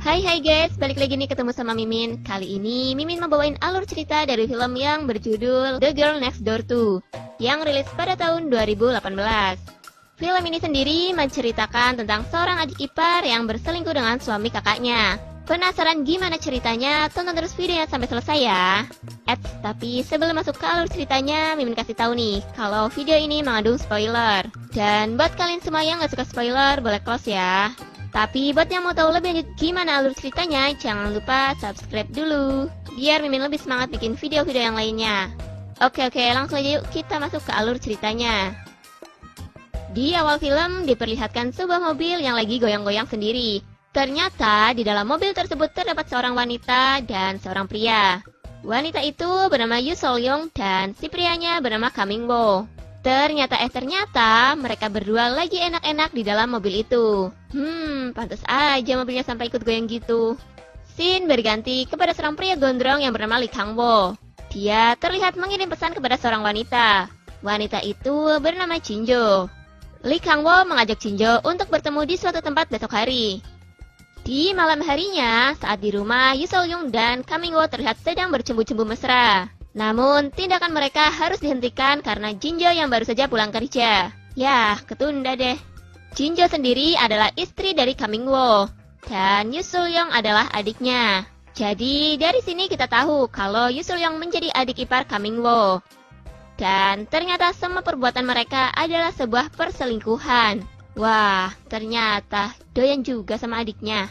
Hai guys, balik lagi nih ketemu sama Mimin. Kali ini Mimin membawain alur cerita dari film yang berjudul The Girl Next Door 2 yang rilis pada tahun 2018. Film ini sendiri menceritakan tentang seorang adik ipar yang berselingkuh dengan suami kakaknya. Penasaran gimana ceritanya? Tonton terus videonya sampai selesai ya. Tapi sebelum masuk ke alur ceritanya, Mimin kasih tahu nih kalau video ini mengandung spoiler. Dan buat kalian semua yang gak suka spoiler, boleh close ya. Tapi buat yang mau tahu lebih lanjut gimana alur ceritanya, jangan lupa subscribe dulu, biar Mimin lebih semangat bikin video-video yang lainnya. Oke, langsung aja yuk kita masuk ke alur ceritanya. Di awal film diperlihatkan sebuah mobil yang lagi goyang-goyang sendiri. Ternyata di dalam mobil tersebut terdapat seorang wanita dan seorang pria. Wanita itu bernama Yoo Sol Young dan si prianya bernama Kang Min Woo. Ternyata mereka berdua lagi enak-enak di dalam mobil itu. Pantas aja mobilnya sampai ikut goyang gitu. Scene berganti kepada seorang pria gondrong yang bernama Lee Kang Woo. Dia terlihat mengirim pesan kepada seorang wanita. Wanita itu bernama Jin Jo. Lee Kang Woo mengajak Jin Jo untuk bertemu di suatu tempat besok hari. Di malam harinya, saat di rumah, Yoo Sol Young dan Kang Min Woo terlihat sedang bercumbu-cumbu mesra. Namun, tindakan mereka harus dihentikan karena Jin Jo yang baru saja pulang kerja. Yah, ketunda deh. Jin Jo sendiri adalah istri dari Kang Min Woo, dan Yoo Sol Young adalah adiknya. Jadi, dari sini kita tahu kalau Yoo Sol Young menjadi adik ipar Kang Min Woo. Dan ternyata semua perbuatan mereka adalah sebuah perselingkuhan. Wah, ternyata doyan juga sama adiknya.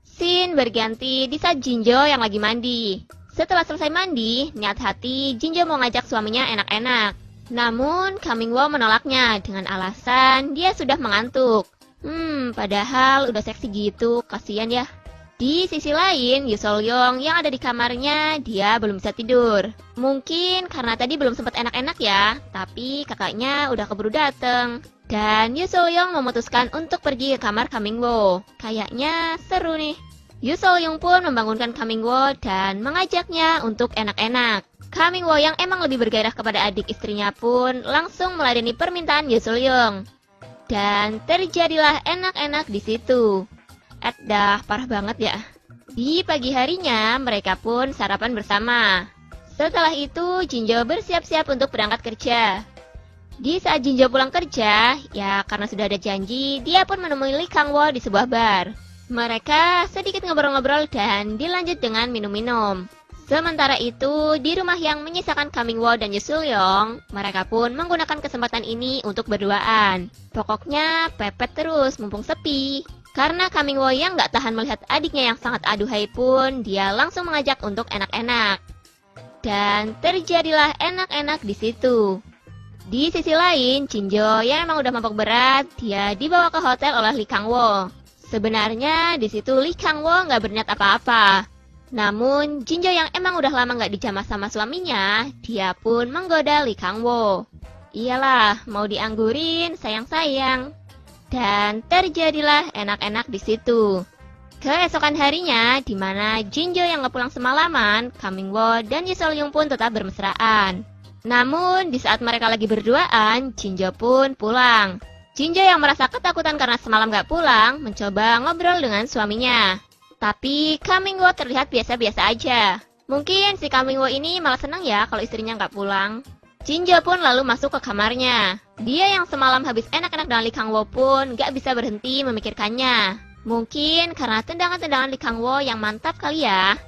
Scene berganti di saat Jin Jo yang lagi mandi. Setelah selesai mandi, niat hati Jin Jo mau ngajak suaminya enak-enak. Namun, Kang Min Woo menolaknya dengan alasan dia sudah mengantuk. Padahal udah seksi gitu, kasihan ya. Di sisi lain, Yoo Sol Young yang ada di kamarnya, dia belum bisa tidur. Mungkin karena tadi belum sempat enak-enak ya, tapi kakaknya udah keburu dateng. Dan Yoo Sol Young memutuskan untuk pergi ke kamar Kang Min Woo. Kayaknya seru nih. Yoo Sol Young pun membangunkan Kang Min Woo dan mengajaknya untuk enak-enak. Kang Min Woo yang emang lebih bergairah kepada adik istrinya pun langsung meladeni permintaan Yoo Sol Young. Dan terjadilah enak-enak di situ. Dah parah banget ya. Di pagi harinya mereka pun sarapan bersama. Setelah itu Jin Jo bersiap-siap untuk berangkat kerja. Di saat Jin Jo pulang kerja, ya karena sudah ada janji, dia pun menemui Lee Kang Woo di sebuah bar. Mereka sedikit ngobrol-ngobrol dan dilanjut dengan minum-minum. Sementara itu, di rumah yang menyisakan Kang Min Woo dan Yoo Sol Young, mereka pun menggunakan kesempatan ini untuk berduaan. Pokoknya pepet terus mumpung sepi. Karena Kang Min Woo yang gak tahan melihat adiknya yang sangat aduhai pun, dia langsung mengajak untuk enak-enak. Dan terjadilah enak-enak di situ. Di sisi lain, Jin Jo yang emang udah mabok berat, dia dibawa ke hotel oleh Lee Kang Woo. Sebenarnya di situ Lee Kang Woo nggak berniat apa-apa. Namun Jin Jo yang emang udah lama nggak dijamah sama suaminya, dia pun menggoda Lee Kang Woo. Iyalah, mau dianggurin, sayang-sayang. Dan terjadilah enak-enak di situ. Keesokan harinya, di mana Jin Jo yang nggak pulang semalaman, Kang Min Woo dan Yoo Sol Young pun tetap bermesraan. Namun, di saat mereka lagi berduaan, Jin Jo pun pulang. Jin Jo yang merasa ketakutan karena semalam gak pulang, mencoba ngobrol dengan suaminya. Tapi, Kang Min Woo terlihat biasa-biasa aja. Mungkin si Kang Min Woo ini malah senang ya kalau istrinya gak pulang. Jin Jo pun lalu masuk ke kamarnya. Dia yang semalam habis enak-enak dengan Lee Kang Woo pun gak bisa berhenti memikirkannya. Mungkin karena tendangan-tendangan Lee Kang Woo yang mantap kali ya.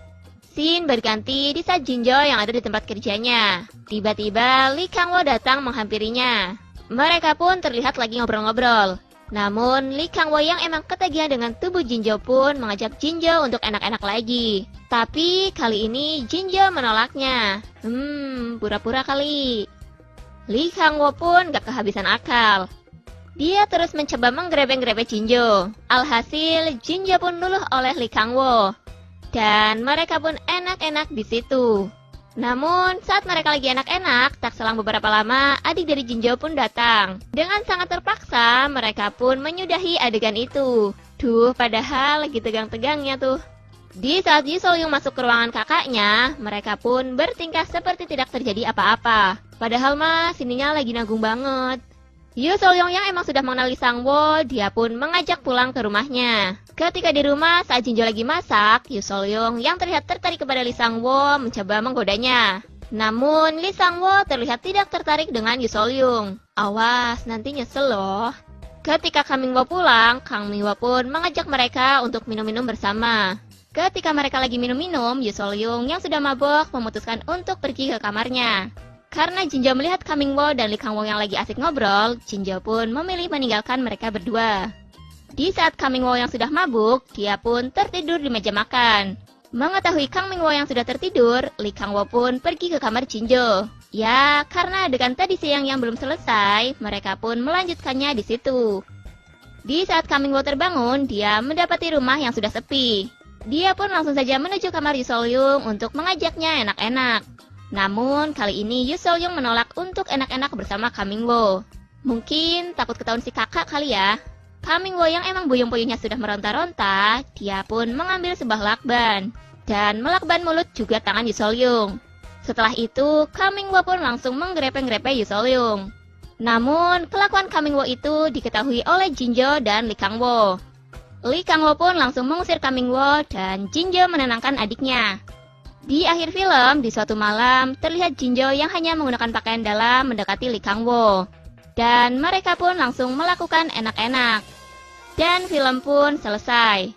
Scene berganti di saat Jin Jo yang ada di tempat kerjanya. Tiba-tiba Lee Kang Woo datang menghampirinya. Mereka pun terlihat lagi ngobrol-ngobrol. Namun Lee Kang Woo yang emang ketagihan dengan tubuh Jin Jo pun mengajak Jin Jo untuk enak-enak lagi. Tapi kali ini Jin Jo menolaknya. Pura-pura kali. Lee Kang Woo pun gak kehabisan akal. Dia terus mencoba menggrebe-grebe Jin Jo. Alhasil Jin Jo pun luluh oleh Lee Kang Woo. Dan mereka pun enak-enak di situ. Namun, saat mereka lagi enak-enak, tak selang beberapa lama, adik dari Jin Jo pun datang. Dengan sangat terpaksa, mereka pun menyudahi adegan itu. Padahal lagi tegang-tegangnya tuh. Di saat Yoo Sol Young masuk ke ruangan kakaknya, mereka pun bertingkah seperti tidak terjadi apa-apa. Padahal mah, sininya lagi nanggung banget. Yu Solyong yang emang sudah mengenali Sang Wo, dia pun mengajak pulang ke rumahnya. Ketika di rumah, saat Jinjo lagi masak, Yu Solyong yang terlihat tertarik kepada Lee Sang Wo mencoba menggodanya. Namun, Lee Sang Wo terlihat tidak tertarik dengan Yu Solyong. Awas, nanti nyesel loh. Ketika Kang Ming Wo pulang, Kang Ming Wo pun mengajak mereka untuk minum-minum bersama. Ketika mereka lagi minum-minum, Yu Solyong yang sudah mabok memutuskan untuk pergi ke kamarnya. Karena Jinjo melihat Kang Ming Wo dan Lee Kang Wo yang lagi asik ngobrol, Jinjo pun memilih meninggalkan mereka berdua. Di saat Kang Ming Wo yang sudah mabuk, dia pun tertidur di meja makan. Mengetahui Kang Ming Wo yang sudah tertidur, Lee Kang Wo pun pergi ke kamar Jinjo. Ya, karena adegan tadi siang yang belum selesai, mereka pun melanjutkannya di situ. Di saat Kang Ming Wo terbangun, dia mendapati rumah yang sudah sepi. Dia pun langsung saja menuju kamar Yu Solyong untuk mengajaknya enak-enak. Namun, kali ini Yu Solyong menolak untuk enak-enak bersama Kang Ming Wo. Mungkin takut ketahuan si kakak kali ya. Kang Ming Wo yang emang buyung-buyungnya sudah meronta-ronta, dia pun mengambil sebuah lakban. Dan melakban mulut juga tangan Yu Solyong. Setelah itu, Kang Ming Wo pun langsung menggrepe-grepe Yu Solyong. Namun, kelakuan Kang Ming Wo itu diketahui oleh Jinjo dan Lee Kang Wo. Lee Kang Wo pun langsung mengusir Kang Ming Wo dan Jinjo menenangkan adiknya. Di akhir film, di suatu malam, terlihat Jinjo yang hanya menggunakan pakaian dalam mendekati Lee Kang Wo. Dan mereka pun langsung melakukan enak-enak. Dan film pun selesai.